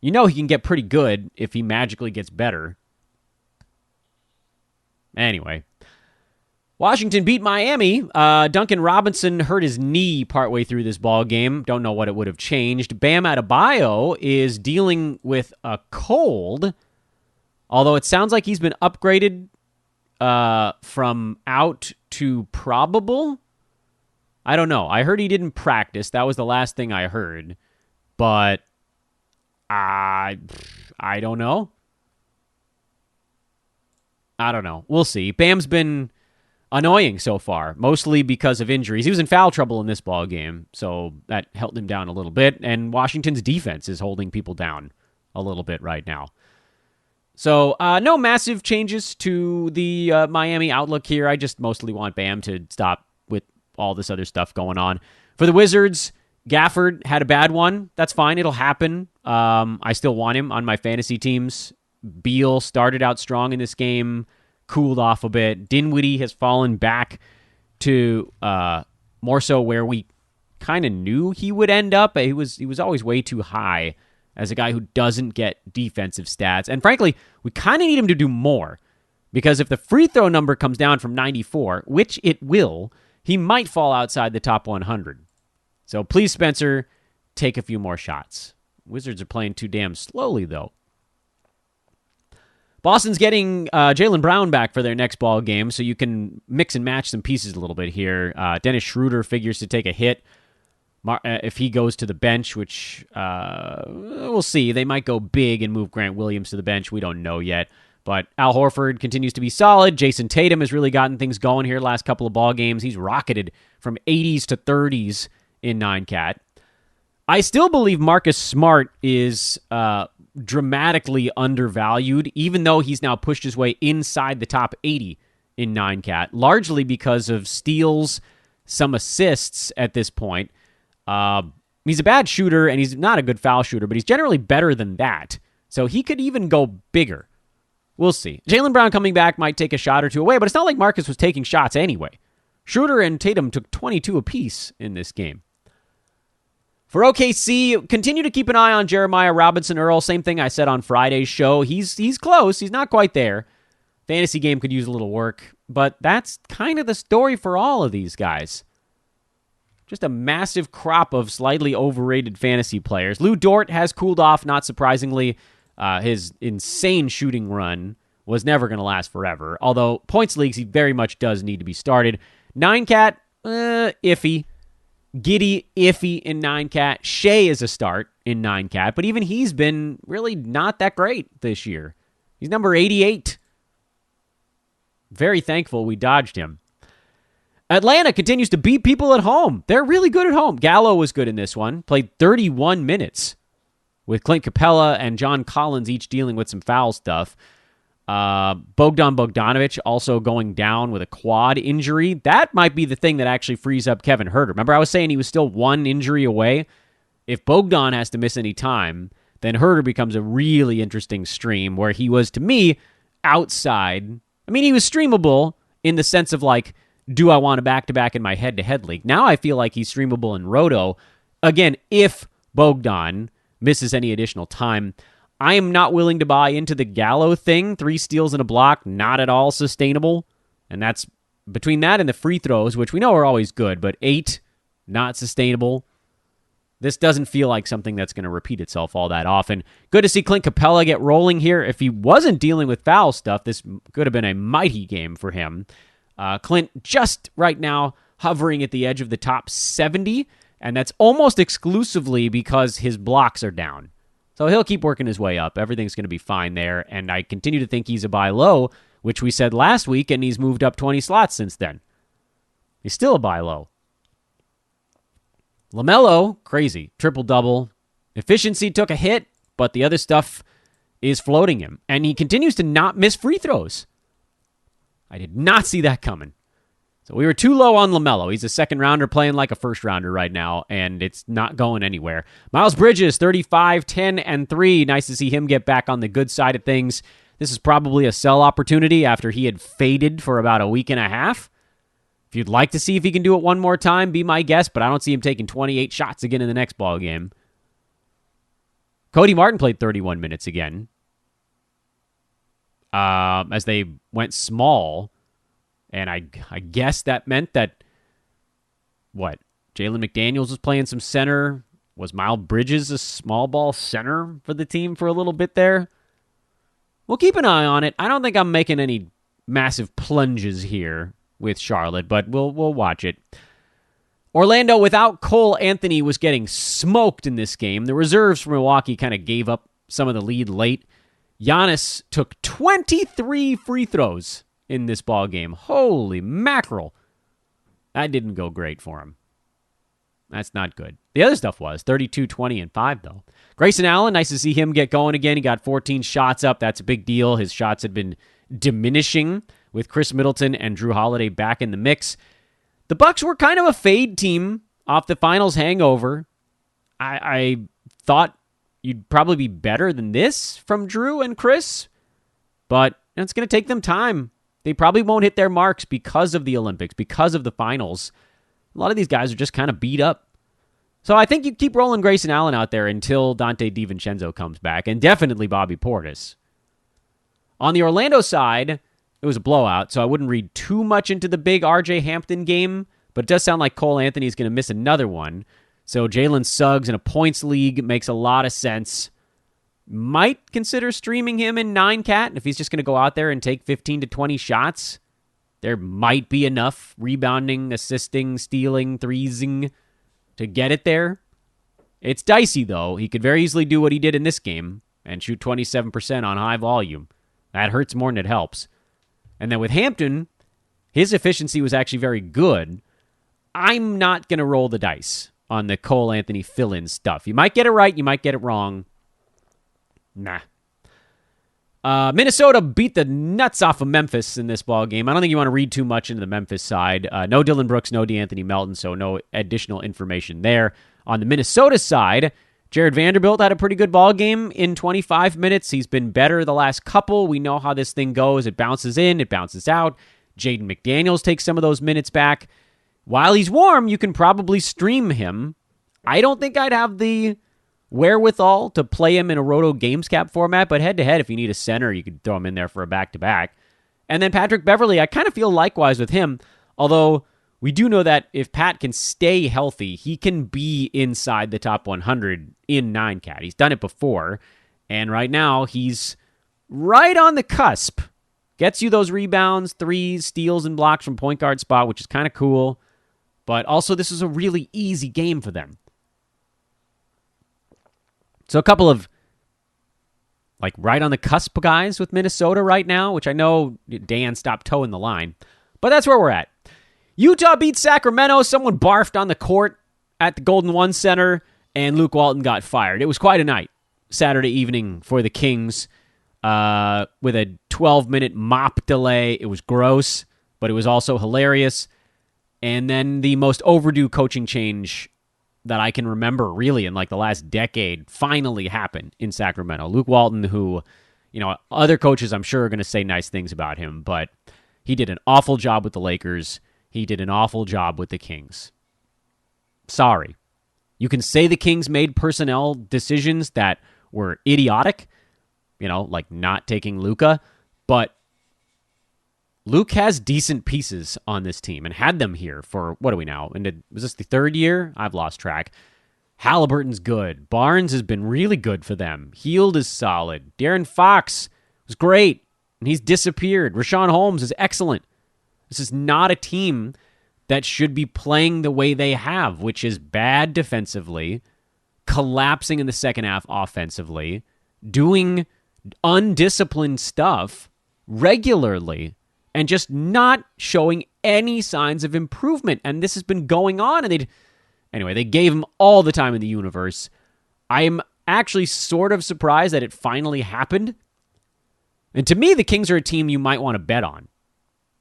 [SPEAKER 2] he can get pretty good if he magically gets better. Anyway, Washington beat Miami. Duncan Robinson hurt his knee partway through this ball game. Don't know what it would have changed. Bam Adebayo is dealing with a cold, although it sounds like he's been upgraded from out to probable. I don't know. I heard he didn't practice. That was the last thing I heard. But I don't know. I don't know. We'll see. Bam's been annoying so far, mostly because of injuries. He was in foul trouble in this ball game, so that held him down a little bit, and Washington's defense is holding people down a little bit right now. So no massive changes to the Miami outlook here. I just mostly want Bam to stop with all this other stuff going on. For the Wizards, Gafford had a bad one. That's fine. It'll happen. I still want him on my fantasy teams. Beal started out strong in this game, cooled off a bit. Dinwiddie has fallen back to more so where we kind of knew he would end up. He was always way too high as a guy who doesn't get defensive stats. And frankly, we kind of need him to do more, because if the free throw number comes down from 94, which it will, he might fall outside the top 100. So please, Spencer, take a few more shots. Wizards are playing too damn slowly, though. Boston's getting Jaylen Brown back for their next ball game, so you can mix and match some pieces a little bit here. Dennis Schroeder figures to take a hit if he goes to the bench, which we'll see. They might go big and move Grant Williams to the bench. We don't know yet. But Al Horford continues to be solid. Jason Tatum has really gotten things going here the last couple of ball games. He's rocketed from 80s to 30s in 9-cat. I still believe Marcus Smart is dramatically undervalued, even though he's now pushed his way inside the top 80 in 9-cat, largely because of steals, some assists at this point. He's a bad shooter, and he's not a good foul shooter, but he's generally better than that. So he could even go bigger. We'll see. Jaylen Brown coming back might take a shot or two away, but it's not like Marcus was taking shots anyway. Schroeder and Tatum took 22 apiece in this game. For OKC, continue to keep an eye on Jeremiah Robinson-Earl. Same thing I said on Friday's show. He's close. He's not quite there. Fantasy game could use a little work, but that's kind of the story for all of these guys. Just a massive crop of slightly overrated fantasy players. Lou Dort has cooled off, not surprisingly. His insane shooting run was never going to last forever, although points leagues, he very much does need to be started. 9-cat, iffy. Giddey, iffy in 9-cat. Shea is a start in 9-cat, but even he's been really not that great this year. He's number 88. Very thankful we dodged him. Atlanta continues to beat people at home. They're really good at home. Gallo was good in this one. Played 31 minutes with Clint Capella and John Collins each dealing with some foul stuff. Bogdan Bogdanovic also going down with a quad injury. That might be the thing that actually frees up Kevin Huerter. Remember, I was saying he was still one injury away? If Bogdan has to miss any time, then Huerter becomes a really interesting stream where he was, to me, outside. I mean, he was streamable in the sense of, like, do I want a back-to-back in my head-to-head league? Now I feel like he's streamable in Roto. Again, if Bogdan misses any additional time. I am not willing to buy into the Gallo thing. 3 steals and a block, not at all sustainable. And that's between that and the free throws, which we know are always good, but 8, not sustainable. This doesn't feel like something that's going to repeat itself all that often. Good to see Clint Capella get rolling here. If he wasn't dealing with foul stuff, this could have been a mighty game for him. Clint just right now hovering at the edge of the top 70, and that's almost exclusively because his blocks are down. So he'll keep working his way up. Everything's going to be fine there, and I continue to think he's a buy low, which we said last week, and he's moved up 20 slots since then. He's still a buy low. LaMelo, crazy. Triple-double. Efficiency took a hit, but the other stuff is floating him, and he continues to not miss free throws. I did not see that coming. So we were too low on LaMelo. He's a second-rounder playing like a first-rounder right now, and it's not going anywhere. Miles Bridges, 35, 10, and 3. Nice to see him get back on the good side of things. This is probably a sell opportunity after he had faded for about a week and a half. If you'd like to see if he can do it one more time, be my guest, but I don't see him taking 28 shots again in the next ball game. Cody Martin played 31 minutes again as they went small And I guess that meant that, Jalen McDaniels was playing some center. Was Miles Bridges a small ball center for the team for a little bit there? We'll keep an eye on it. I don't think I'm making any massive plunges here with Charlotte, but we'll watch it. Orlando, without Cole Anthony, was getting smoked in this game. The reserves for Milwaukee kind of gave up some of the lead late. Giannis took 23 free throws in this ball game. Holy mackerel. That didn't go great for him. That's not good. The other stuff was 32, 20, and 5, though. Grayson Allen, nice to see him get going again. He got 14 shots up. That's a big deal. His shots had been diminishing with Chris Middleton and Drew Holiday back in the mix. The Bucks were kind of a fade team off the finals hangover. I thought you'd probably be better than this from Drew and Chris, but it's going to take them time. They probably won't hit their marks because of the Olympics, because of the finals. A lot of these guys are just kind of beat up. So I think you keep rolling Grayson Allen out there until Dante DiVincenzo comes back, and definitely Bobby Portis. On the Orlando side, it was a blowout, so I wouldn't read too much into the big RJ Hampton game, but it does sound like Cole Anthony is going to miss another one. So Jalen Suggs in a points league makes a lot of sense. Might consider streaming him in 9-cat if he's just going to go out there and take 15 to 20 shots. There might be enough rebounding, assisting, stealing, threesing to get it there. It's dicey, though. He could very easily do what he did in this game and shoot 27% on high volume. That hurts more than it helps. And then with Hampton, his efficiency was actually very good. I'm not going to roll the dice on the Cole Anthony fill-in stuff. You might get it right, you might get it wrong. Nah. Minnesota beat the nuts off of Memphis in this ball game. I don't think you want to read too much into the Memphis side. No Dillon Brooks, no DeAnthony Melton, so no additional information there. On the Minnesota side, Jared Vanderbilt had a pretty good ball game in 25 minutes. He's been better the last couple. We know how this thing goes. It bounces in, it bounces out. Jaden McDaniels takes some of those minutes back. While he's warm, you can probably stream him. I don't think I'd have the wherewithal to play him in a Roto Games Cap format, but head-to-head, if you need a center, you could throw him in there for a back-to-back. And then Patrick Beverley, I kind of feel likewise with him, although we do know that if Pat can stay healthy, he can be inside the top 100 in 9-cat. He's done it before, and right now he's right on the cusp. Gets you those rebounds, threes, steals, and blocks from point guard spot, which is kind of cool. But also, this is a really easy game for them. So a couple of, right on the cusp guys with Minnesota right now, which I know Dan stopped towing the line. But that's where we're at. Utah beat Sacramento. Someone barfed on the court at the Golden One Center, and Luke Walton got fired. It was quite a night Saturday evening for the Kings with a 12-minute mop delay. It was gross, but it was also hilarious. And then the most overdue coaching change that I can remember really in the last decade finally happened in Sacramento. Luke Walton, who, other coaches I'm sure are going to say nice things about him, but he did an awful job with the Lakers. He did an awful job with the Kings. Sorry. You can say the Kings made personnel decisions that were idiotic, like not taking Luka, but Luke has decent pieces on this team and had them here for, what are we now? And was this the third year? I've lost track. Halliburton's good. Barnes has been really good for them. Hield is solid. De'Aaron Fox was great, and he's disappeared. Rashawn Holmes is excellent. This is not a team that should be playing the way they have, which is bad defensively, collapsing in the second half offensively, doing undisciplined stuff regularly, and just not showing any signs of improvement. And this has been going on, and they gave him all the time in the universe. I'm actually sort of surprised that it finally happened. And to me, the Kings are a team you might want to bet on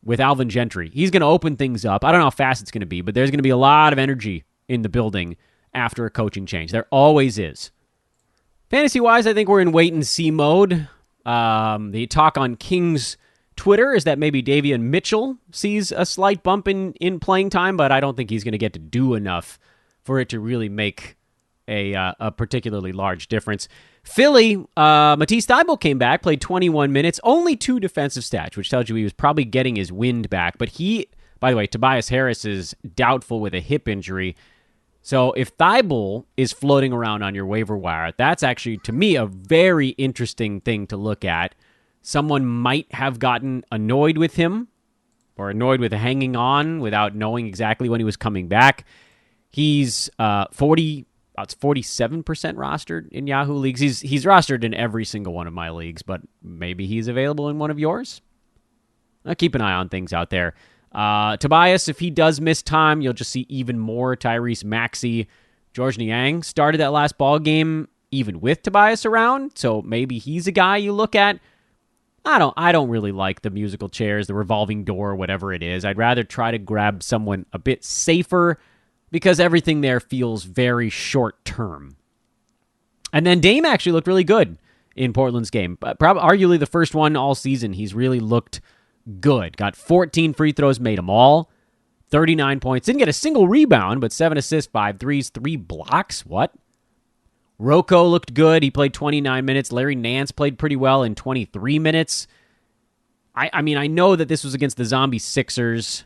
[SPEAKER 2] with Alvin Gentry. He's going to open things up. I don't know how fast it's going to be, but there's going to be a lot of energy in the building after a coaching change. There always is. Fantasy-wise, I think we're in wait-and-see mode. The talk on Kings Twitter is that maybe Davion Mitchell sees a slight bump in playing time, but I don't think he's going to get to do enough for it to really make a particularly large difference. Philly, Matisse Thybulle came back, played 21 minutes, only 2 defensive stats, which tells you he was probably getting his wind back. But by the way, Tobias Harris is doubtful with a hip injury. So if Thybulle is floating around on your waiver wire, that's actually, to me, a very interesting thing to look at. Someone might have gotten annoyed with him or annoyed with hanging on without knowing exactly when he was coming back. He's 47% rostered in Yahoo leagues. He's rostered in every single one of my leagues, but maybe he's available in one of yours. Keep an eye on things out there. Tobias, if he does miss time, you'll just see even more Tyrese Maxey. George Niang started that last ball game even with Tobias around, so maybe he's a guy you look at. I don't really like the musical chairs, the revolving door, whatever it is. I'd rather try to grab someone a bit safer because everything there feels very short term. And then Dame actually looked really good in Portland's game. Probably arguably the first one all season. He's really looked good. Got 14 free throws, made them all. 39 points. Didn't get a single rebound, but 7 assists, 5 threes, 3 blocks. What? Rocco looked good. He played 29 minutes. Larry Nance played pretty well in 23 minutes. I mean, I know that this was against the zombie Sixers.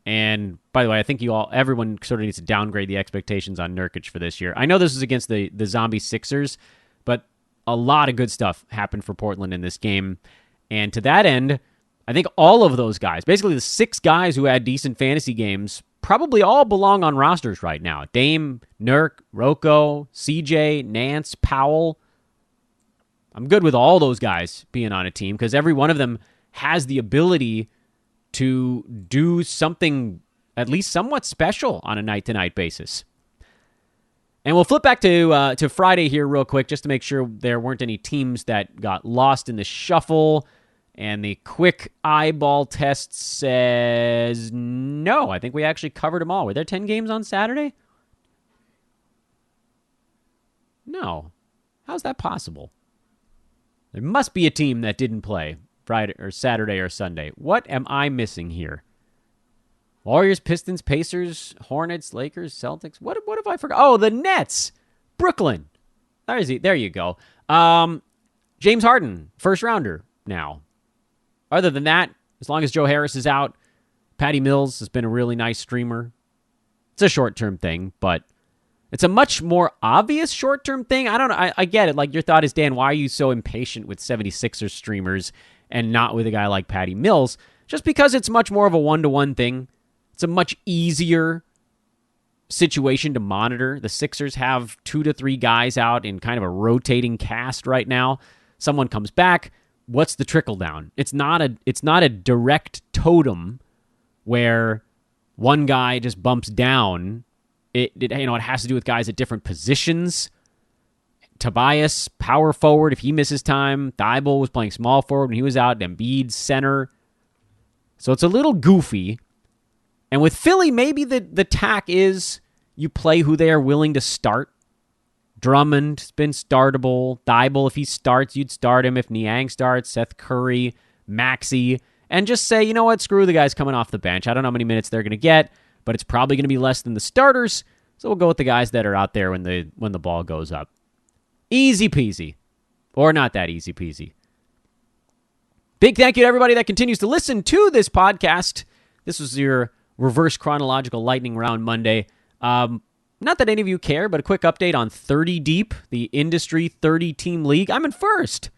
[SPEAKER 2] And by the way, I think everyone sort of needs to downgrade the expectations on Nurkic for this year. I know this was against the zombie Sixers, but a lot of good stuff happened for Portland in this game. And to that end, I think all of those guys, basically the 6 guys who had decent fantasy games, probably all belong on rosters right now. Dame, Nurk, Rocco, CJ, Nance, Powell. I'm good with all those guys being on a team because every one of them has the ability to do something at least somewhat special on a night-to-night basis. And we'll flip back to Friday here real quick just to make sure there weren't any teams that got lost in the shuffle. And the quick eyeball test says no. I think we actually covered them all. Were there 10 games on Saturday? No. How's that possible? There must be a team that didn't play Friday or Saturday or Sunday. What am I missing here? Warriors, Pistons, Pacers, Hornets, Lakers, Celtics. What have I forgot? Oh, the Nets. Brooklyn. There you go. James Harden, first rounder now. Other than that, as long as Joe Harris is out, Patty Mills has been a really nice streamer. It's a short-term thing, but it's a much more obvious short-term thing. I don't know. I get it. Like, your thought is, Dan, why are you so impatient with 76ers streamers and not with a guy like Patty Mills? Just because it's much more of a one-to-one thing. It's a much easier situation to monitor. The Sixers have 2 to 3 guys out in kind of a rotating cast right now. Someone comes back. What's the trickle down? It's not a direct totem where one guy just bumps down. It has to do with guys at different positions. Tobias, power forward, if he misses time. Thybulle was playing small forward when he was out. Embiid, center. So it's a little goofy. And with Philly, maybe the tack is you play who they are willing to start. Drummond's been startable. Thybulle, if he starts, you'd start him. If Niang starts, Seth Curry, Maxey. And just say, you know what, screw the guys coming off the bench. I don't know how many minutes they're going to get, but it's probably going to be less than the starters. So we'll go with the guys that are out there when the ball goes up. Easy peasy. Or not that easy peasy. Big thank you to everybody that continues to listen to this podcast. This was your reverse chronological lightning round Monday. Not that any of you care, but a quick update on 30 Deep, the industry 30-team league. I'm in first.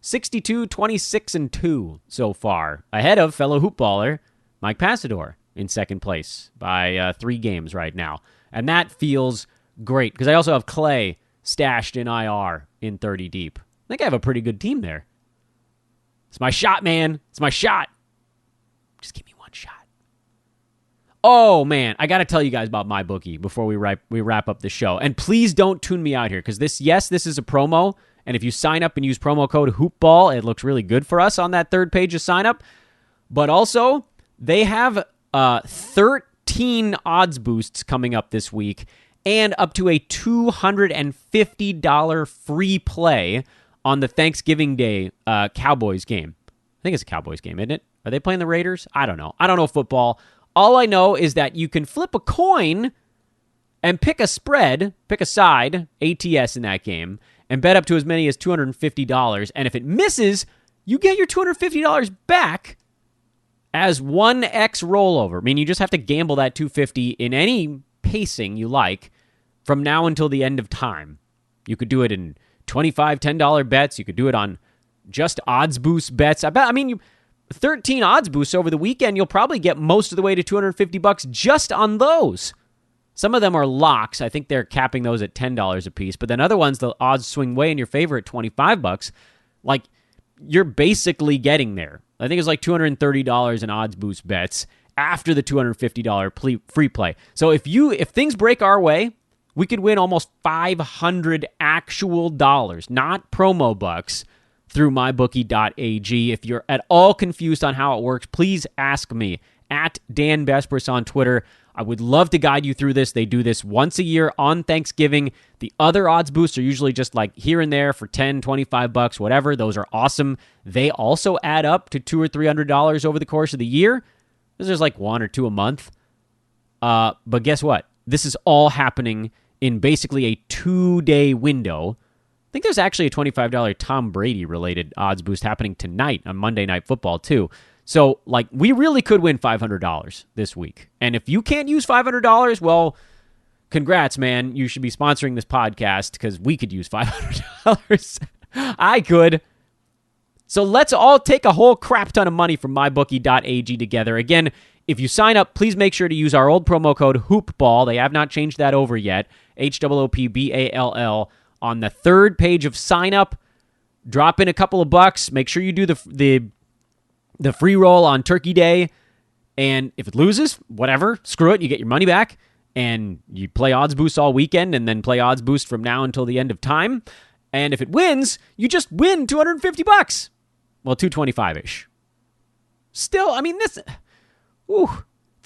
[SPEAKER 2] 62, 26, and 2 so far. Ahead of fellow hoopballer Mike Passador in second place by 3 games right now. And that feels great because I also have Clay stashed in IR in 30 Deep. I think I have a pretty good team there. It's my shot, man. It's my shot. Just give me one shot. Oh, man, I got to tell you guys about MyBookie before we wrap up the show. And please don't tune me out here because this is a promo. And if you sign up and use promo code HoopBall, it looks really good for us on that third page of sign up. But also, they have 13 odds boosts coming up this week and up to a $250 free play on the Thanksgiving Day Cowboys game. I think it's a Cowboys game, isn't it? Are they playing the Raiders? I don't know. I don't know football. All I know is that you can flip a coin and pick a spread, pick a side, ATS in that game, and bet up to as many as $250. And if it misses, you get your $250 back as 1x rollover. I mean, you just have to gamble that $250 in any pacing you like from now until the end of time. You could do it in $25, $10 bets. You could do it on just odds boost bets. 13 odds boosts over the weekend, you'll probably get most of the way to $250 just on those. Some of them are locks. I think they're capping those at $10 a piece. But then other ones, the odds swing way in your favor at $25. Like, you're basically getting there. I think it's like $230 in odds boost bets after the $250 free play. So if things break our way, we could win almost $500 actual dollars, not promo bucks, through mybookie.ag. If you're at all confused on how it works, please ask me at Dan Besbris on Twitter. I would love to guide you through this. They do this once a year on Thanksgiving. The other odds boosts are usually just like here and there for $10, $25, whatever. Those are awesome. They also add up to $200 or $300 over the course of the year. There's like one or two a month. But guess what? This is all happening in basically a 2-day window. I think there's actually a $25 Tom Brady-related odds boost happening tonight on Monday Night Football, too. So, like, we really could win $500 this week. And if you can't use $500, well, congrats, man. You should be sponsoring this podcast because we could use $500. I could. So let's all take a whole crap ton of money from mybookie.ag together. Again, if you sign up, please make sure to use our old promo code HOOPBALL. They have not changed that over yet. HOOPBALL. On the third page of sign up, drop in a couple of bucks. Make sure you do the free roll on Turkey Day. And if it loses, whatever, screw it. You get your money back. And you play odds boost all weekend and then play odds boost from now until the end of time. And if it wins, you just win $250. Well, $225-ish. Still, I mean, it's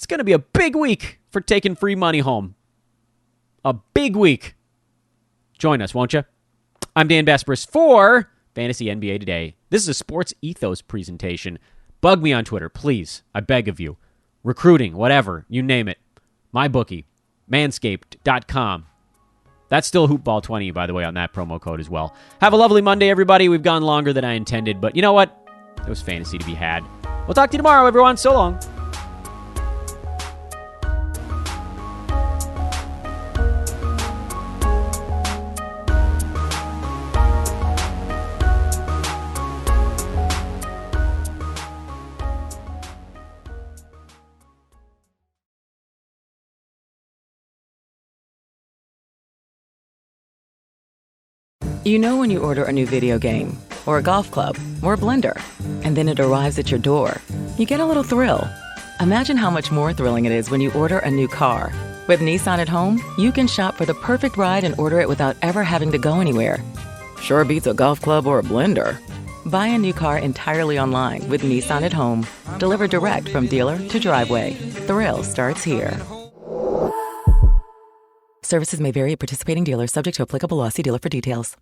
[SPEAKER 2] going to be a big week for taking free money home. A big week. Join us, won't you? I'm Dan Besbris for Fantasy NBA Today. This is a Sports Ethos presentation. Bug me on Twitter, please. I beg of you. Recruiting, whatever, you name it. MyBookie, Manscaped.com. That's still HoopBall20, by the way, on that promo code as well. Have a lovely Monday, everybody. We've gone longer than I intended, but you know what? There was fantasy to be had. We'll talk to you tomorrow, everyone. So long.
[SPEAKER 3] You know when you order a new video game, or a golf club, or a blender, and then it arrives at your door, you get a little thrill. Imagine how much more thrilling it is when you order a new car. With Nissan at home, you can shop for the perfect ride and order it without ever having to go anywhere. Sure beats a golf club or a blender. Buy a new car entirely online with Nissan at home. Delivered direct from dealer to driveway. Thrill starts here. Services may vary at participating dealers, subject to applicable law. See dealer for details.